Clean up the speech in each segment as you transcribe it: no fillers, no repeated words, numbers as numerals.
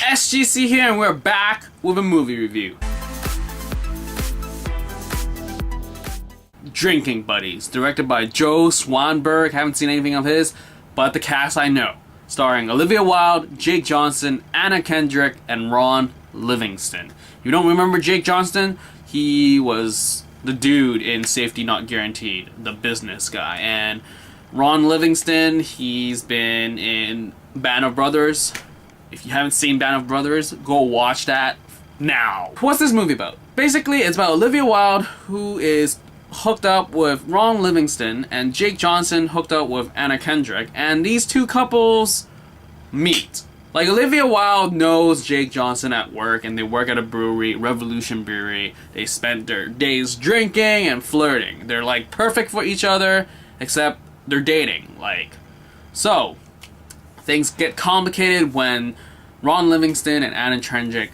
SGC here, and we're back with a movie review. Drinking Buddies, directed by Joe Swanberg. Haven't seen anything of his, but the cast I know. Starring Olivia Wilde, Jake Johnson, Anna Kendrick, and Ron Livingston. If you don't remember Jake Johnson, he was the dude in Safety Not Guaranteed, the business guy. And Ron Livingston, he's been in Band of Brothers. If you haven't seen Band of Brothers, go watch that now. What's this movie about? Basically, it's about Olivia Wilde, who is hooked up with Ron Livingston, and Jake Johnson hooked up with Anna Kendrick, and these two couples meet. Like, Olivia Wilde knows Jake Johnson at work, and they work at a brewery, Revolution Brewery. They spent their days drinking and flirting. They're like perfect for each other, except they're dating. Like, so things get complicated when Ron Livingston and Anna Kendrick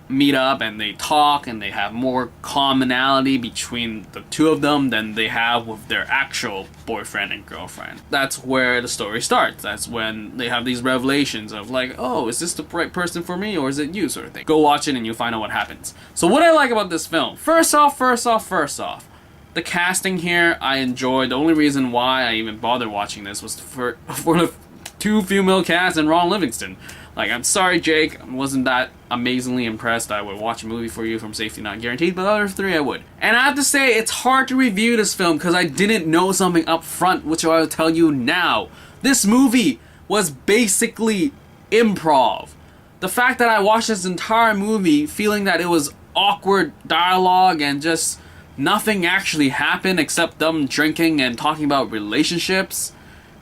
meet up and they talk, and they have more commonality between the two of them than they have with their actual boyfriend and girlfriend. That's where the story starts. That's when they have these revelations of like, oh, is this the right person for me, or is it you, sort of thing. Go watch it and you'll find out what happens. So what I like about this film, first off, the casting here I enjoyed. The only reason why I even bothered watching this was for the two female cast and Ron Livingston. Like, I'm sorry, Jake, I wasn't that amazingly impressed. I would watch a movie for you from Safety Not Guaranteed, but the other three I would. And I have to say, it's hard to review this film because I didn't know something up front, which I will tell you now. This movie was basically improv. The fact that I watched this entire movie feeling that it was awkward dialogue and just nothing actually happened except them drinking and talking about relationships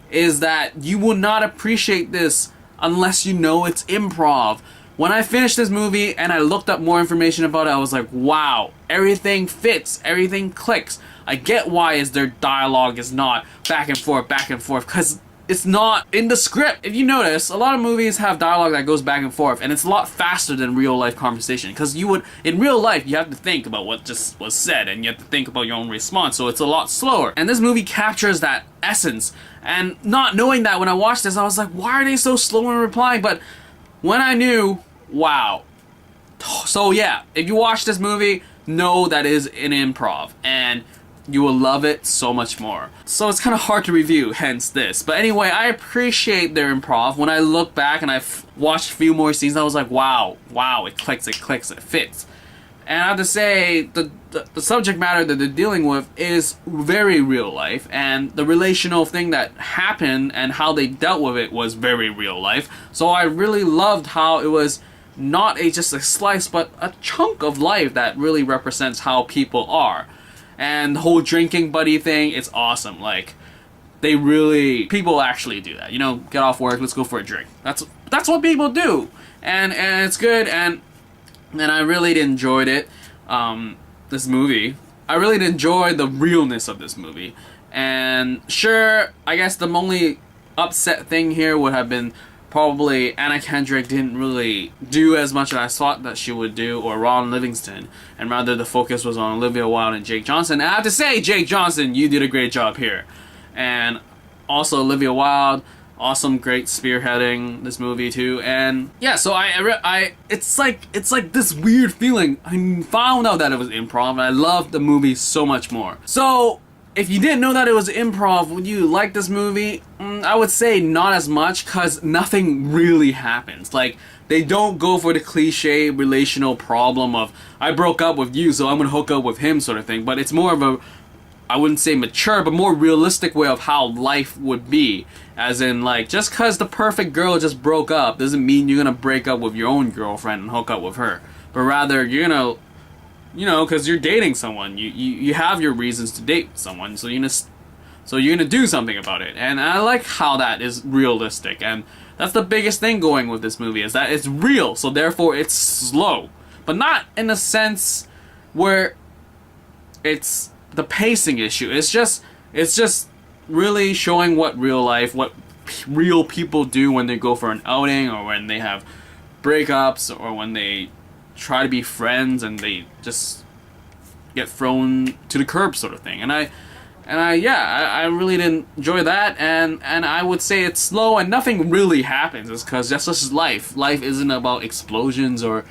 is that you will not appreciate this unless you know it's improv. When I finished this movie and I looked up more information about it, I was like, wow, everything fits, everything clicks. I get why their dialogue is not back and forth, because it's not in the script. If you notice, a lot of movies have dialogue that goes back and forth, and it's a lot faster than real life conversation, because in real life, you have to think about what just was said, and you have to think about your own response, so it's a lot slower. And this movie captures that essence, and not knowing that when I watched this, I was like, why are they so slow in replying? But when I knew, wow. So yeah, if you watch this movie, know that it is an improv, and you will love it so much more. So it's kind of hard to review, hence this. But anyway, I appreciate their improv. When I look back and I've watched a few more scenes, I was like, wow, it clicks, it fits. And I have to say, the subject matter that they're dealing with is very real life, and the relational thing that happened and how they dealt with it was very real life. So I really loved how it was not just a slice, but a chunk of life that really represents how people are. And the whole drinking buddy thing, it's awesome. Like, people actually do that. You know, get off work, let's go for a drink. That's what people do. And it's good, and I really enjoyed it. This movie. I really enjoyed the realness of this movie. And sure, I guess the only upset thing here would have been probably Anna Kendrick didn't really do as much as I thought that she would do, or Ron Livingston, and rather the focus was on Olivia Wilde and Jake Johnson. And I have to say, Jake Johnson, you did a great job here. And also Olivia Wilde, awesome, great spearheading this movie too. And yeah, so it's like this weird feeling. I found out that it was improv, and I loved the movie so much more. So if you didn't know that it was improv, would you like this movie? I would say not as much, because nothing really happens. Like, they don't go for the cliche relational problem of, I broke up with you, so I'm gonna hook up with him sort of thing. But it's more of a, I wouldn't say mature, but more realistic way of how life would be. As in, like, just because the perfect girl just broke up doesn't mean you're gonna break up with your own girlfriend and hook up with her. But rather, you're gonna, you know, because you're dating someone, you have your reasons to date someone, so you're gonna do something about it. And I like how that is realistic, and that's the biggest thing going with this movie, is that it's real, so therefore it's slow. But not in a sense where it's the pacing issue. It's just really showing what real life, what real people do when they go for an outing, or when they have breakups, or when they try to be friends and they just get thrown to the curb sort of thing. And And I really didn't enjoy that, and I would say it's slow and nothing really happens. It's because that's just life. Life isn't about explosions or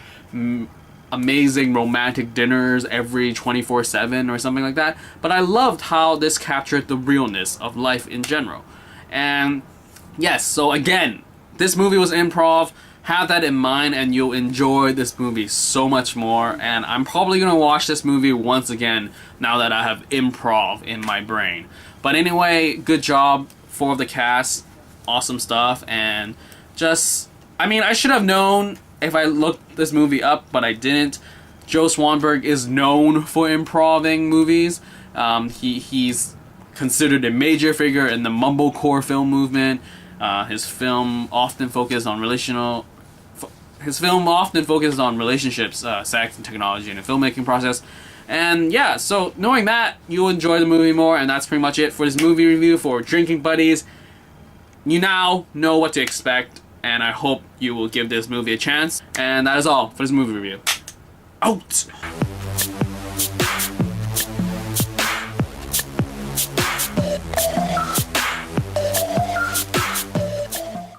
amazing romantic dinners every 24/7 or something like that. But I loved how this captured the realness of life in general. And yes, so again, this movie was improv. Have that in mind and you'll enjoy this movie so much more. And I'm probably going to watch this movie once again now that I have improv in my brain. But anyway, good job for the cast. Awesome stuff. And just, I mean, I should have known if I looked this movie up, but I didn't. Joe Swanberg is known for improving movies. He's considered a major figure in the mumblecore film movement. His film often focused on relationships, sex, and technology in the filmmaking process. And yeah, so knowing that, you'll enjoy the movie more, and that's pretty much it for this movie review for Drinking Buddies. You now know what to expect, and I hope you will give this movie a chance. And that is all for this movie review. Out!